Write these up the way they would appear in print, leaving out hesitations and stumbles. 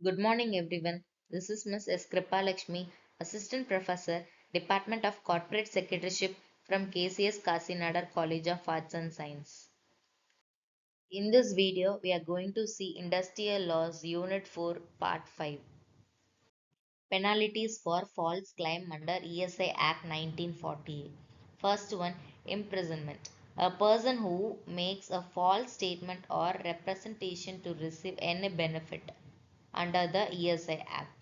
Good morning, everyone. This is Ms. S. Kripalakshmi, Assistant Professor, Department of Corporate Secretaryship from KCS Kasinadar College of Arts and Science. In this video, we are going to see Industrial Laws Unit 4, Part 5. Penalties for false claim under ESI Act 1948. First one, imprisonment. A person who makes a false statement or representation to receive any benefit under the ESI Act.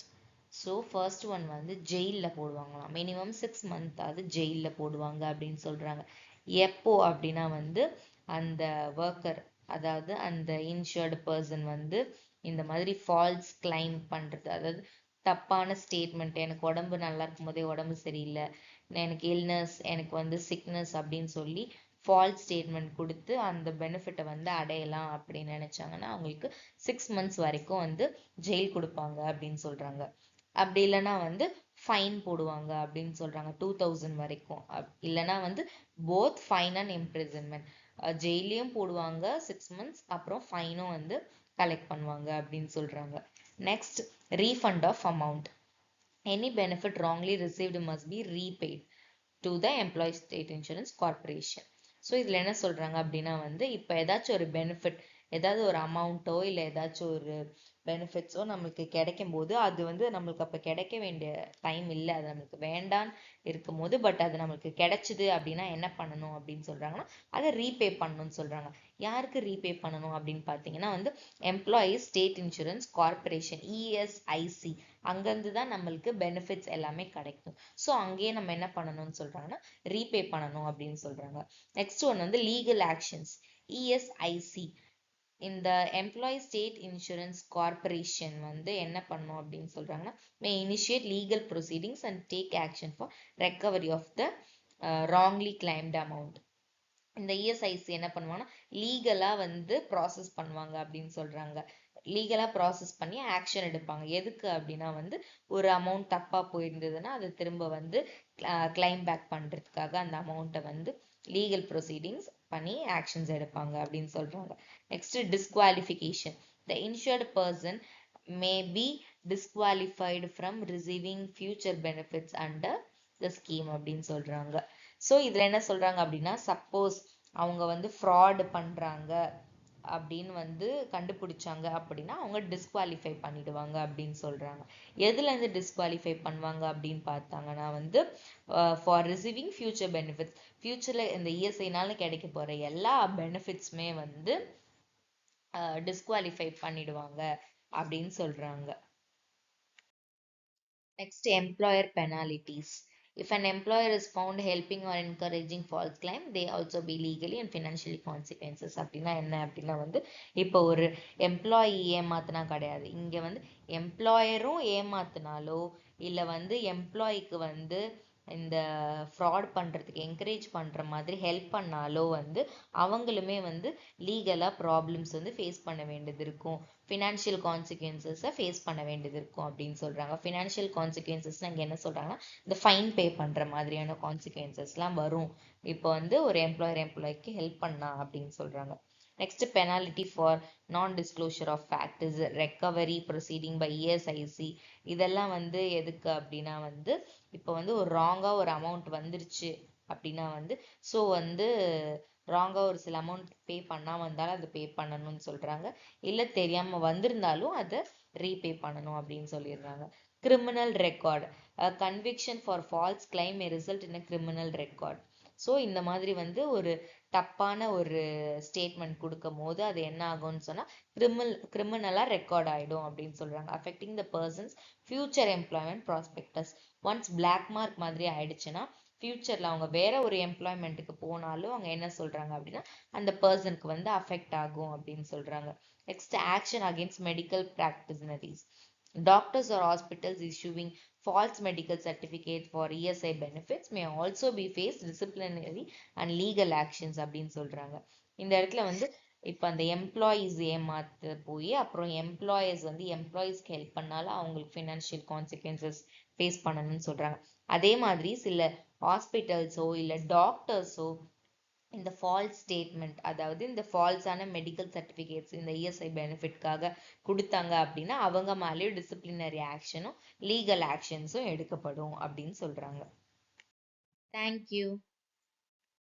So first one வந்து ஜெயிலில் போடுவாங்களாம். Minimum 6 month அது ஜெயிலில் போடுவாங்க அப்படின்னு சொல்கிறாங்க. எப்போ அப்படின்னா வந்து அந்த ஒர்க்கர், அதாவது அந்த இன்சூர்டு பர்சன் வந்து இந்த மாதிரி ஃபால்ஸ் கிளைம் பண்ணுறது, அதாவது தப்பான ஸ்டேட்மெண்ட், எனக்கு உடம்பு நல்லா இருக்கும் போதே உடம்பு சரியில்லை, எனக்கு இல்னஸ், எனக்கு வந்து சிக்னஸ் அப்படின்னு சொல்லி ஃபால்ஸ் ஸ்டேட்மெண்ட் கொடுத்து அந்த பெனிஃபிட்டை வந்து அடையலாம் அப்படின்னு நினச்சாங்கன்னா அவங்களுக்கு 6 months வரைக்கும் வந்து ஜெயில் கொடுப்பாங்க அப்படின்னு சொல்கிறாங்க. அப்படி இல்லைன்னா வந்து ஃபைன் போடுவாங்க அப்படின்னு சொல்கிறாங்க, 2000 வரைக்கும். இல்லைன்னா வந்து போத் ஃபைன் அண்ட் இம்ப்ரிசன்மெண்ட், ஜெயிலையும் போடுவாங்க 6 months, அப்புறம் ஃபைனும் வந்து கலெக்ட் பண்ணுவாங்க அப்படின்னு சொல்கிறாங்க. Next, refund of amount. Any benefit wrongly received must be repaid to the Employees State Insurance Corporation. So இதில் என்ன சொல்கிறாங்க அப்படின்னா வந்து இப்போ ஏதாச்சும் ஒரு பெனிஃபிட், ஏதாவது ஒரு அமௌண்ட்டோ இல்லை ஏதாச்சும் ஒரு பெனிஃபிட்ஸோ நம்மளுக்கு கிடைக்கும் போது அது வந்து நம்மளுக்கு அப்போ கிடைக்க வேண்டிய டைம் இல்லை, அது நம்மளுக்கு வேண்டான்னு இருக்கும் போது, பட் அது நம்மளுக்கு கிடைச்சிது அப்படின்னா என்ன பண்ணணும் அப்படின்னு சொல்கிறாங்கன்னா அதை ரீபே பண்ணணும்னு சொல்கிறாங்க. யாருக்கு ரீபே பண்ணணும் அப்படின்னு பார்த்தீங்கன்னா வந்து employees state Insurance corporation, ESIC, அங்கேருந்து தான் நம்மளுக்கு பெனிஃபிட்ஸ் எல்லாமே கிடைக்கும். ஸோ அங்கேயே நம்ம என்ன பண்ணணும்னு சொல்கிறாங்கன்னா ரீபே பண்ணணும் அப்படின்னு சொல்கிறாங்க. நெக்ஸ்ட் ஒன் வந்து லீகல் ஆக்ஷன்ஸ். இஎஸ்ஐசி, இந்த எம்ப்ளாயி ஸ்டேட் இன்சூரன்ஸ் கார்பரேஷன் வந்து என்ன பண்ணும் அப்படின்னு சொல்கிறாங்கன்னா may initiate legal proceedings and take action for recovery of the wrongly claimed amount. இந்த இஎஸ்ஐசி என்ன பண்ணுவாங்கன்னா லீகலாக வந்து ப்ராசஸ் பண்ணுவாங்க அப்படின்னு சொல்கிறாங்க. லீகலாக ப்ராசஸ் பண்ணி ஆக்ஷன் எடுப்பாங்க. எதுக்கு அப்படின்னா வந்து ஒரு அமௌண்ட் தப்பாக போயிருந்ததுன்னா அதை திரும்ப வந்து கிளைம் பேக் பண்ணுறதுக்காக அந்த அமௌண்ட்டை வந்து லீகல் ப்ரொசீடிங்ஸ் பண்ணி ஆக்ஷன்ஸ் எடுப்பாங்க அப்படின்னு சொல்கிறாங்க. Next, disqualification. The insured person may be disqualified from receiving future benefits under the scheme அப்படின்னு சொல்கிறாங்க. ஸோ இதில் என்ன சொல்கிறாங்க அப்படின்னா சப்போஸ் அவங்க வந்து ஃப்ராடு பண்ணுறாங்க அப்படின்னு வந்து கண்டுபிடிச்சாங்க அப்படின்னா அவங்க டிஸ்குவாலிஃபை பண்ணிடுவாங்க அப்படின்னு சொல்கிறாங்க. எதுலேருந்து டிஸ்குவாலிஃபை பண்ணுவாங்க அப்படின்னு பார்த்தாங்கன்னா வந்து ஃபார் ரிசீவிங் ஃபியூச்சர் பெனிஃபிட்ஸ், ஃபியூச்சரில் இந்த இஎஸ்ஐனால கிடைக்க போகிற எல்லா பெனிஃபிட்ஸுமே வந்து டிஸ்குவாலிஃபை பண்ணிடுவாங்க அப்படின்னு சொல்கிறாங்க. Next, employer penalties. If an employer is found helping or encouraging false claim, they also be legally and financially consequences. அப்படின்னா என்ன அப்படின்னா வந்து இப்போ ஒரு எம்ப்ளாயி ஏமாத்தினா கிடையாது, இங்கே வந்து எம்ப்ளாயரும் ஏமாத்தினாலோ இல்லை வந்து எம்ப்ளாயிக்கு வந்து இந்த ஃப்ராட் பண்ணுறதுக்கு என்கரேஜ் பண்ணுற மாதிரி ஹெல்ப் பண்ணாலோ வந்து அவங்களுமே வந்து லீகலாக ப்ராப்ளம்ஸ் வந்து ஃபேஸ் பண்ண வேண்டியது இருக்கும், ஃபினான்ஷியல் கான்சிக்வன்சஸை ஃபேஸ் பண்ண வேண்டியது இருக்கும் அப்படின்னு சொல்கிறாங்க. ஃபினான்ஷியல் கான்சிக்வன்சஸ்னால் இங்கே என்ன சொல்கிறாங்கன்னா இந்த ஃபைன் பே பண்ணுற மாதிரியான கான்சிக்வன்சஸ்லாம் வரும் இப்போ வந்து ஒரு எம்ப்ளாய்க்கு ஹெல்ப் பண்ணா அப்படின்னு சொல்கிறாங்க. Next, penalty for non disclosure of fact is recovery proceeding by ESIC. இதெல்லாம் வந்து எதுக்கு அப்படின்னா வந்து இப்போ வந்து ஒரு ராங்காக ஒரு அமௌண்ட் வந்துருச்சு அப்படின்னா வந்து ஸோ வந்து ராங்காக ஒரு சில அமௌண்ட் பே பண்ணாமல் வந்தாலும் அதை பே பண்ணணும்னு சொல்கிறாங்க, இல்லை தெரியாமல் வந்திருந்தாலும் அதை ரீபே பண்ணணும் அப்படின்னு சொல்லிடுறாங்க. Criminal record. Conviction for false claim may result in a criminal record. So இந்த மாதிரி வந்து ஒரு தப்பான ஒரு ஸ்டேட்மெண்ட் கொடுக்கும் போது அது என்ன ஆகும்னு சொன்னால் கிரிமினலாக ரெக்கார்ட் ஆகிடும் அப்படின்னு சொல்கிறாங்க. Affecting the person's future employment prospectus. Once black mark மாதிரி ஆயிடுச்சுன்னா ஃபியூச்சரில் அவங்க வேற ஒரு எம்ப்ளாய்மெண்ட்டுக்கு போனாலும் அவங்க என்ன சொல்கிறாங்க அப்படின்னா அந்த பர்சனுக்கு வந்து அஃபெக்ட் ஆகும் அப்படின்னு சொல்கிறாங்க. Next, action against medical practitioners. Doctors or hospitals issuing false medical certificate for ESI benefits may also be faced disciplinary and legal actions அப்படின்னு சொல்கிறாங்க. இந்த இடத்துல வந்து இப்போ அந்த எம்ப்ளாயீஸ் ஏமாத்த போய் அப்புறம் எம்ப்ளாயர்ஸ் வந்து எம்ப்ளாயீஸ்க்கு ஹெல்ப் பண்ணாலும் அவங்களுக்கு ஃபினான்ஷியல் கான்சிக்வன்சஸ் ஃபேஸ் பண்ணணும்னு சொல்கிறாங்க. அதே மாதிரி சில ஹாஸ்பிட்டல்ஸோ இல்லை டாக்டர்ஸோ இந்த ஃபால்ஸ் ஸ்டேட்மெண்ட், அதாவது இந்த ஃபால்ஸான மெடிக்கல் சர்டிஃபிகேட்ஸ் இந்த இஎஸ்ஐ பெனிஃபிட்காக கொடுத்தாங்க அப்படின்னா அவங்க மேலேயும் டிசிப்ளினரி ஆக்ஷனும் லீகல் ஆக்ஷன்ஸும் எடுக்கப்படும் அப்படின்னு சொல்றாங்க. தேங்க்யூ.